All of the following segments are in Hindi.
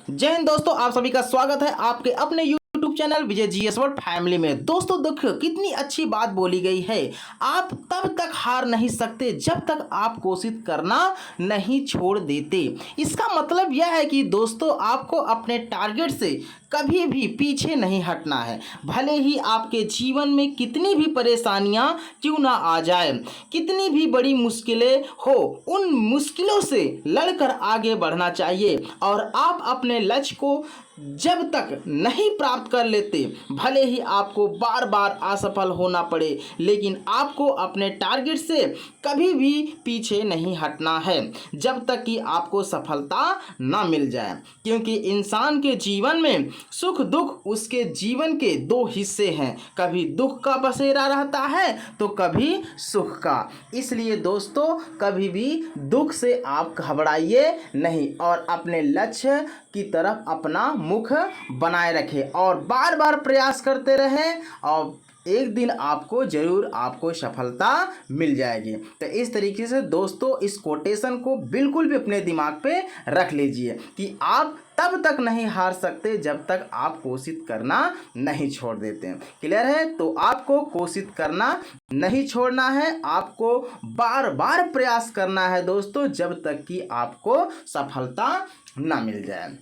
जय हिंद दोस्तों, आप सभी का स्वागत है आपके अपने यूट्यूब चैनल विजय जीएस वर्ल्ड फैमिली में। दोस्तों देखो कितनी अच्छी बात बोली गई है। आप तब तक हार नहीं सकते जब तक आप कोशिश करना नहीं छोड़ देते। इसका मतलब यह है कि दोस्तों आपको अपने टारगेट से कभी भी पीछे नहीं हटना है। भले ही आपके जीवन में कितनी भी परेशानियां क्यों ना आ जाए, कितनी भी बड़ी मुश्किलें हो, उन मुश्किलों से लड़कर आगे बढ़ना चाहिए। और आप अपने लक्ष्य को जब तक नहीं प्राप्त कर लेते, भले ही आपको बार बार असफल होना पड़े, लेकिन आपको अपने टारगेट से कभी भी पीछे नहीं हटना है जब तक कि आपको सफलता ना मिल जाए। क्योंकि इंसान के जीवन में सुख दुख उसके जीवन के दो हिस्से हैं, कभी दुख का बसेरा रहता है तो कभी सुख का। इसलिए दोस्तों कभी भी दुख से आप घबराइए नहीं और अपने लक्ष्य की तरफ अपना मुख बनाए रखें और बार बार प्रयास करते रहें और एक दिन आपको ज़रूर आपको सफलता मिल जाएगी। तो इस तरीके से दोस्तों इस कोटेशन को बिल्कुल भी अपने दिमाग पे रख लीजिए कि आप तब तक नहीं हार सकते जब तक आप कोशिश करना नहीं छोड़ देते हैं। क्लियर है? तो आपको कोशिश करना नहीं छोड़ना है, आपको बार बार प्रयास करना है दोस्तों जब तक कि आपको सफलता ना मिल जाए।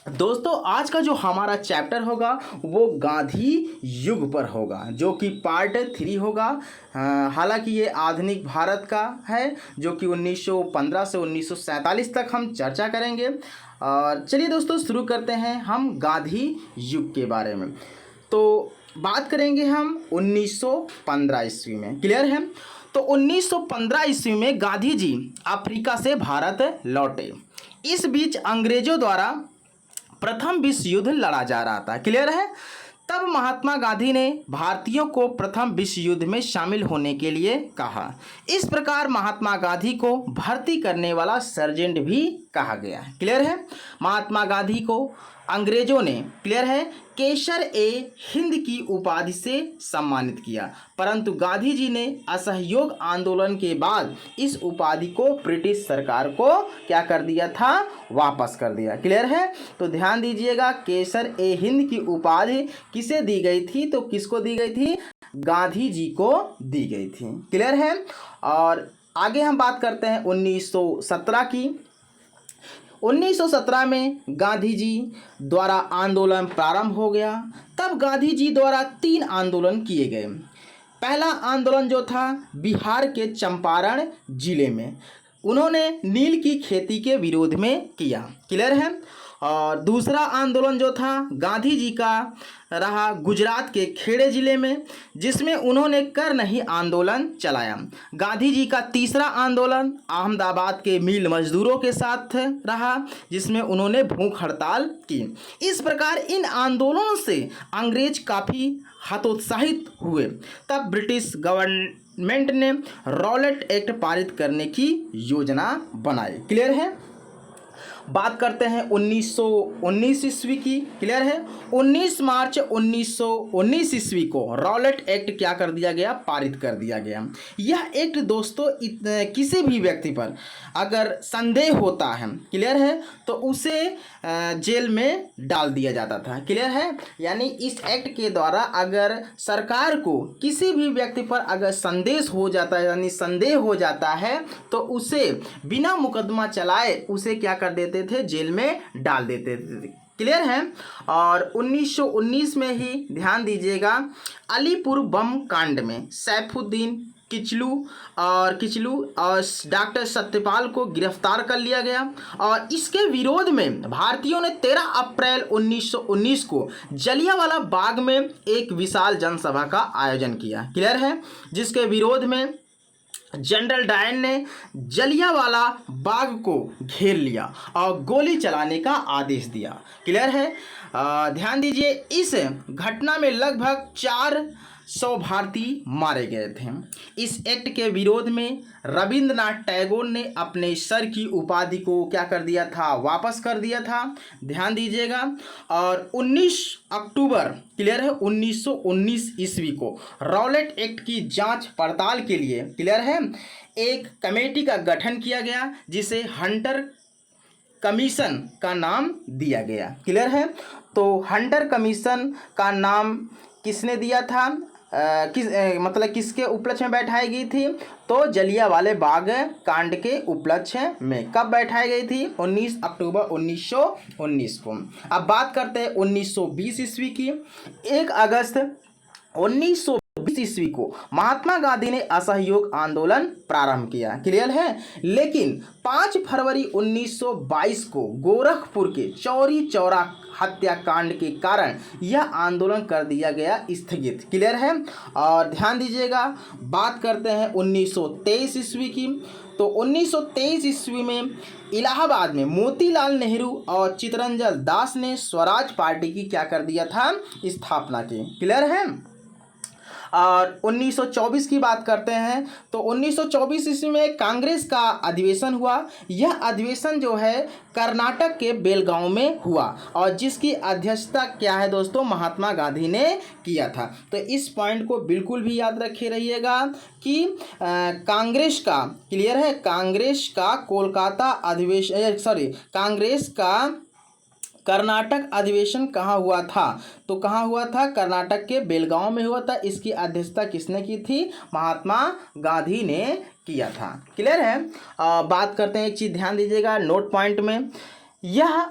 दोस्तों आज का जो हमारा चैप्टर होगा वो गांधी युग पर होगा, जो कि पार्ट 3 होगा। हालांकि ये आधुनिक भारत का है, जो कि 1915 से 1947 तक हम चर्चा करेंगे। और चलिए दोस्तों शुरू करते हैं हम गांधी युग के बारे में। तो बात करेंगे हम 1915 ईस्वी में। क्लियर है? तो 1915 ईस्वी में गांधी जी अफ्रीका से भारत लौटे। इस बीच अंग्रेजों द्वारा प्रथम विश्व युद्ध लड़ा जा रहा था। क्लियर है? तब महात्मा गांधी ने भारतीयों को प्रथम विश्व युद्ध में शामिल होने के लिए कहा। इस प्रकार महात्मा गांधी को भर्ती करने वाला सर्जेंट भी कहा गया है। क्लियर है? महात्मा गांधी को अंग्रेजों ने, क्लियर है, केसर ए हिंद की उपाधि से सम्मानित किया, परंतु गांधी जी ने असहयोग आंदोलन के बाद इस उपाधि को ब्रिटिश सरकार को क्या कर दिया था? वापस कर दिया। क्लियर है? तो ध्यान दीजिएगा, केसर ए हिंद की उपाधि किसे दी गई थी? तो किसको दी गई थी? गांधी जी को दी गई थी। क्लियर है? और आगे हम बात करते हैं 1917 की। 1917 में गांधी जी द्वारा आंदोलन प्रारंभ हो गया। तब गांधी जी द्वारा 3 आंदोलन किए गए। पहला आंदोलन जो था बिहार के चंपारण जिले में, उन्होंने नील की खेती के विरोध में किया। क्लियर है? और दूसरा आंदोलन जो था गांधी जी का रहा गुजरात के खेड़े ज़िले में, जिसमें उन्होंने कर नहीं आंदोलन चलाया। गांधी जी का तीसरा आंदोलन अहमदाबाद के मिल मजदूरों के साथ रहा, जिसमें उन्होंने भूख हड़ताल की। इस प्रकार इन आंदोलनों से अंग्रेज काफ़ी हतोत्साहित हुए। तब ब्रिटिश गवर्नमेंट ने रॉलेट एक्ट पारित करने की योजना बनाई। क्लियर है? बात करते हैं 1919 ईस्वी की। क्लियर है? 19 मार्च 1919 ईस्वी को रॉलेट एक्ट क्या कर दिया गया? पारित कर दिया गया। यह एक्ट दोस्तों किसी भी व्यक्ति पर अगर संदेह होता है, क्लियर है, तो उसे जेल में डाल दिया जाता था। क्लियर है? यानी इस एक्ट के द्वारा अगर सरकार को किसी भी व्यक्ति पर अगर संदेह हो जाता है, यानी संदेह हो जाता है, तो उसे बिना मुकदमा चलाए उसे क्या कर देते थे? जेल में डाल देते थे। क्लियर है? और 1919 में ही ध्यान दीजिएगा, अलीपुर बम कांड में सैफुद्दीन किचलू और डॉक्टर सत्यपाल को गिरफ्तार कर लिया गया। और इसके विरोध में भारतीयों ने 13 अप्रैल 1919 को जलियांवाला बाग में एक विशाल जनसभा का आयोजन किया। क्लियर है? जिसके विरोध में जनरल डायर ने जलियांवाला बाग को घेर लिया और गोली चलाने का आदेश दिया। क्लियर है? ध्यान दीजिए, इस घटना में लगभग 400 भारतीय मारे गए थे। इस एक्ट के विरोध में रविंद्रनाथ टैगोर ने अपने सर की उपाधि को क्या कर दिया था? वापस कर दिया था। ध्यान दीजिएगा। और 19 अक्टूबर, क्लियर है, 1919 ईस्वी को रॉलेट एक्ट की जांच पड़ताल के लिए, क्लियर है, एक कमेटी का गठन किया गया, जिसे हंटर कमीशन का नाम दिया गया। क्लियर है। तो हंटर कमीशन का नाम किसने दिया था, मतलब किसके उपलक्ष्य में बैठाई गई थी, तो जलियांवाला बाग कांड के उपलक्ष्य में। कब बैठाई गई थी, 19 अक्टूबर 1919 को। अब बात करते हैं 1920 ईस्वी की। 1 अगस्त 1920 ईस्वी को महात्मा गांधी ने असहयोग आंदोलन प्रारंभ किया। क्लियर है। लेकिन 5 फरवरी 1922 को गोरखपुर के चौरी चौरा हत्याकांड के कारण यह आंदोलन कर दिया गया स्थगित। क्लियर है। और ध्यान दीजिएगा, बात करते हैं 1923 ईस्वी की। तो 1923 ईस्वी में इलाहाबाद में मोतीलाल नेहरू और चित्तरंजन दास ने स्वराज पार्टी की क्या कर दिया था, स्थापना की। क्लियर है। और 1924 की बात करते हैं तो 1924 ईस्वी में कांग्रेस का अधिवेशन हुआ। यह अधिवेशन जो है कर्नाटक के बेलगांव में हुआ और जिसकी अध्यक्षता क्या है दोस्तों, महात्मा गांधी ने किया था। तो इस पॉइंट को बिल्कुल भी याद रखे रहिएगा कि कांग्रेस का, क्लियर है, कांग्रेस का कोलकाता अधिवेशन, कांग्रेस का कर्नाटक अधिवेशन कहाँ हुआ था, तो कहाँ हुआ था, कर्नाटक के बेलगांव में हुआ था। इसकी अध्यक्षता किसने की थी, महात्मा गांधी ने किया था। क्लियर है। बात करते हैं, एक चीज़ ध्यान दीजिएगा नोट पॉइंट में, यह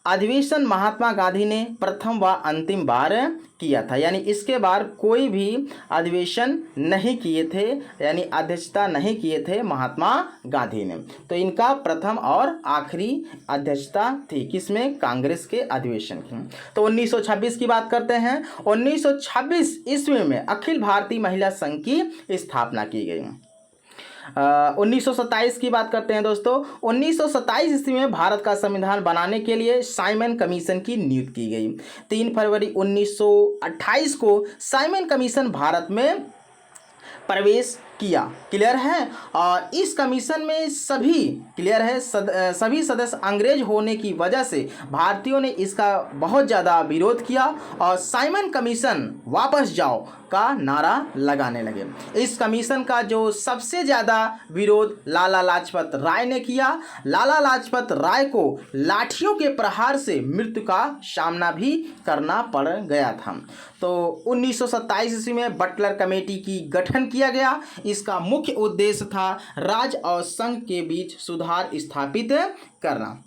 अधिवेशन महात्मा गांधी ने प्रथम व अंतिम बार किया था, यानी इसके बाद कोई भी अधिवेशन नहीं किए थे, यानी अध्यक्षता नहीं किए थे महात्मा गांधी ने। तो इनका प्रथम और आखिरी अध्यक्षता थी किसमें, कांग्रेस के अधिवेशन की। तो 1926 की बात करते हैं। 1926 ईस्वी में अखिल भारतीय महिला संघ की स्थापना की गई। 1927 की बात करते हैं दोस्तों। 1927 ईस्वी में भारत का संविधान बनाने के लिए साइमन कमीशन की नियुक्ति की गई। 3 फरवरी 1928 को साइमन कमीशन भारत में प्रवेश किया। क्लियर है। और इस कमीशन में सभी, क्लियर है, सभी सदस्य अंग्रेज होने की वजह से भारतीयों ने इसका बहुत ज़्यादा विरोध किया और साइमन कमीशन वापस जाओ का नारा लगाने लगे। इस कमीशन का जो सबसे ज़्यादा विरोध लाला लाजपत राय ने किया। लाला लाजपत राय को लाठियों के प्रहार से मृत्यु का सामना भी करना पड़ गया था। तो 1927 ईस्वी में बटलर कमेटी की गठन किया गया। इसका मुख्य उद्देश्य था राज्य और संघ के बीच सुधार स्थापित करना।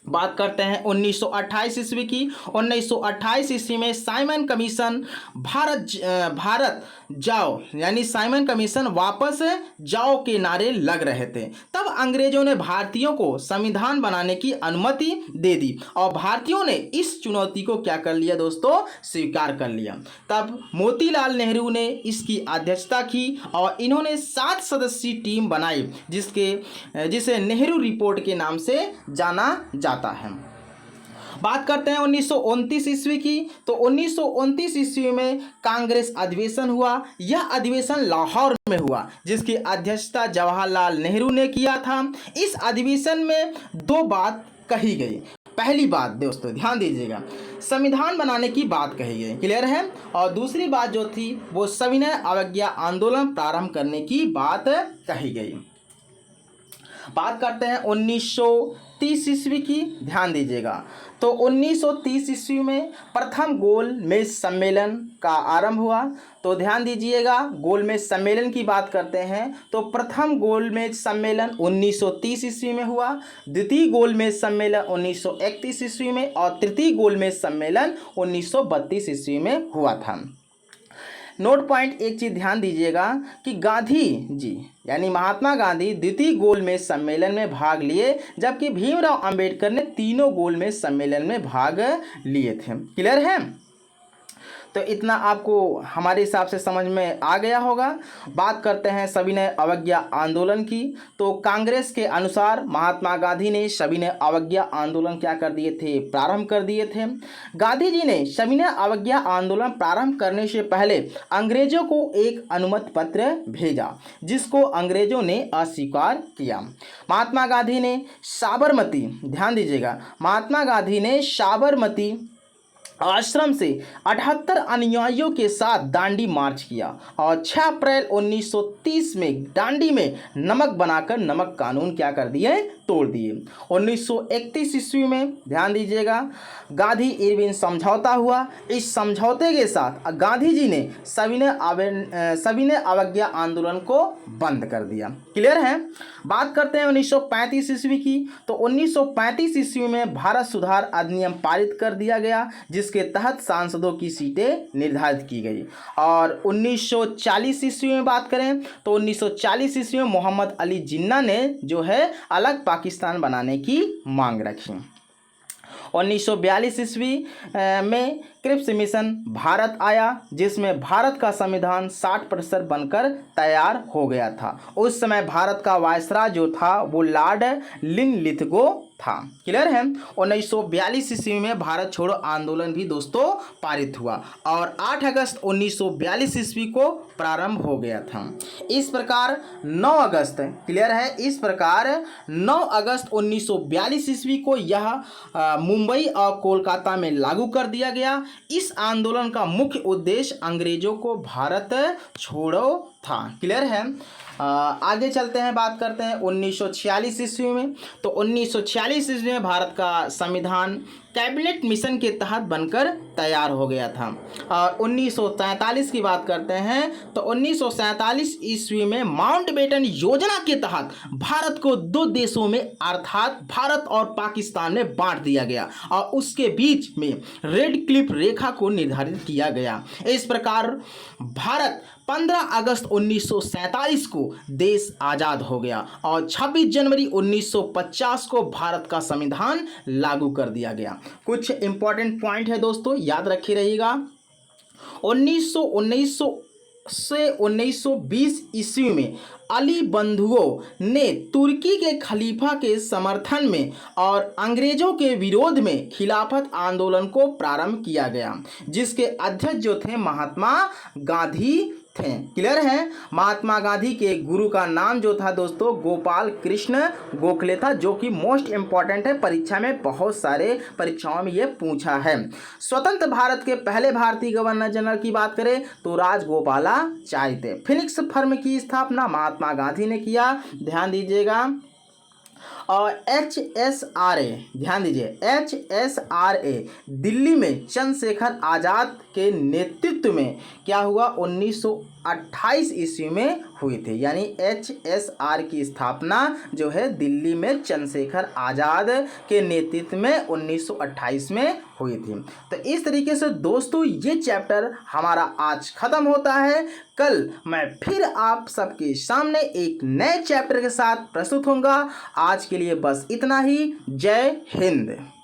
बात करते हैं 1928 ईस्वी की। 1928 ईस्वी में साइमन कमीशन भारत जाओ, यानी साइमन कमीशन वापस जाओ के नारे लग रहे थे। तब अंग्रेजों ने भारतीयों को संविधान बनाने की अनुमति दे दी और भारतीयों ने इस चुनौती को क्या कर लिया दोस्तों, स्वीकार कर लिया। तब मोतीलाल नेहरू ने इसकी अध्यक्षता की और इन्होंने 7 सदस्यीय टीम बनाई जिसे नेहरू रिपोर्ट के नाम से जाना जाता है। बात करते हैं 1929 ईस्वी की। तो 1929 ईस्वी में कांग्रेस अधिवेशन हुआ। यह अधिवेशन लाहौर में हुआ जिसकी अध्यक्षता जवाहरलाल नेहरू ने किया था। इस अधिवेशन में 2 बात कही गई। पहली बात दोस्तों ध्यान दीजिएगा, संविधान बनाने की बात कही गई। क्लियर है। और दूसरी बात जो थी वो सविनय अवज्ञा आंदोलन प्रारंभ करने की बात कही गई। बात करते हैं 1930 ईस्वी की। ध्यान दीजिएगा, तो 1930 ईस्वी में प्रथम गोलमेज सम्मेलन का आरंभ हुआ। तो ध्यान दीजिएगा, गोलमेज सम्मेलन की बात करते हैं तो प्रथम गोलमेज सम्मेलन 1930 ईस्वी में हुआ। द्वितीय गोलमेज सम्मेलन 1931 ईस्वी में और तृतीय गोलमेज सम्मेलन 1932 ईस्वी में हुआ था। नोट पॉइंट, एक चीज़ ध्यान दीजिएगा कि गांधी जी यानी महात्मा गांधी द्वितीय गोलमेज सम्मेलन में भाग लिए, जबकि भीमराव अंबेडकर ने तीनों गोलमेज सम्मेलन में भाग लिए थे। क्लियर है। तो इतना आपको हमारे हिसाब से समझ में आ गया होगा। बात करते हैं सविनय अवज्ञा आंदोलन की। तो कांग्रेस के अनुसार महात्मा गांधी ने सविनय अवज्ञा आंदोलन क्या कर दिए थे, प्रारंभ कर दिए थे। गांधी जी ने सविनय अवज्ञा आंदोलन प्रारंभ करने से पहले अंग्रेजों को एक अनुमति पत्र भेजा जिसको अंग्रेजों ने अस्वीकार किया। महात्मा गांधी ने साबरमती, ध्यान दीजिएगा, महात्मा गांधी ने साबरमती आश्रम से 78 अनुयायियों के साथ दांडी मार्च किया और 6 अप्रैल 1930 में दांडी में नमक बनाकर नमक कानून क्या कर दिए, तोड़ दिए। 1931 ईस्वी में ध्यान दीजिएगा गांधी इरविन समझौता हुआ। इस समझौते के साथ गांधी जी ने सविनय अवज्ञा आंदोलन को बंद कर दिया। क्लियर है। बात करते हैं 1935 ईस्वी की। तो 1935 ईस्वी में भारत सुधार अधिनियम पारित कर दिया गया, जिसके तहत सांसदों की सीटें निर्धारित की गई। और 1940 ईस्वी में बात करें तो 1940 ईस्वी में मोहम्मद अली जिन्ना ने जो है अलग पाकिस्तान बनाने की मांग रखी। 1942 ईस्वी में क्रिप्स मिशन भारत आया, जिसमें भारत का संविधान 60% बनकर तैयार हो गया था। उस समय भारत का वायसराय जो था वो लॉर्ड लिनलिथगो था। क्लियर है। 1942 ईस्वी में भारत छोड़ो आंदोलन भी दोस्तों पारित हुआ और 8 अगस्त 1942 ईस्वी को प्रारंभ हो गया था। इस प्रकार 9 अगस्त क्लियर है, इस प्रकार 9 अगस्त 1942 ईस्वी को यह मुंबई और कोलकाता में लागू कर दिया गया। इस आंदोलन का मुख्य उद्देश्य अंग्रेजों को भारत छोड़ो था। क्लियर है। आगे चलते हैं, बात करते हैं 1946 ईस्वी में। तो 1946 ईस्वी में भारत का संविधान कैबिनेट मिशन के तहत बनकर तैयार हो गया था। और 1947 की बात करते हैं तो 1947 ईस्वी में माउंटबेटन योजना के तहत भारत को 2 देशों में अर्थात भारत और पाकिस्तान में बांट दिया गया और उसके बीच में रेड क्लिफ रेखा को निर्धारित किया गया। इस प्रकार भारत 15 अगस्त 1947 को देश आज़ाद हो गया और 26 जनवरी 1950 को भारत का संविधान लागू कर दिया गया। कुछ इंपॉर्टेंट पॉइंट है दोस्तों, याद रखे रहिएगा। 1900 से 1920 ईस्वी में अली बंधुओं ने तुर्की के खलीफा के समर्थन में और अंग्रेजों के विरोध में खिलाफत आंदोलन को प्रारंभ किया गया, जिसके अध्यक्ष जो थे महात्मा गांधी थे। क्लियर है। महात्मा गांधी के गुरु का नाम जो था दोस्तों गोपाल कृष्ण गोखले था, जो कि मोस्ट इंपॉर्टेंट है, परीक्षा में बहुत सारे परीक्षाओं में ये पूछा है। स्वतंत्र भारत के पहले भारतीय गवर्नर जनरल की बात करें तो राजगोपालाचारी थे। फिनिक्स फर्म की स्थापना महात्मा गांधी ने किया, ध्यान दीजिएगा। और HSRA ध्यान दीजिए, HSRA दिल्ली में चंद्रशेखर आज़ाद के नेतृत्व में क्या हुआ 1928 ईस्वी में हुई थी। यानी HSR की स्थापना जो है दिल्ली में चंद्रशेखर आज़ाद के नेतृत्व में 1928 में हुई थी। तो इस तरीके से दोस्तों ये चैप्टर हमारा आज ख़त्म होता है। कल मैं फिर आप सबके सामने एक नए चैप्टर के साथ प्रस्तुत होऊंगा। आज के लिए बस इतना ही। जय हिंद।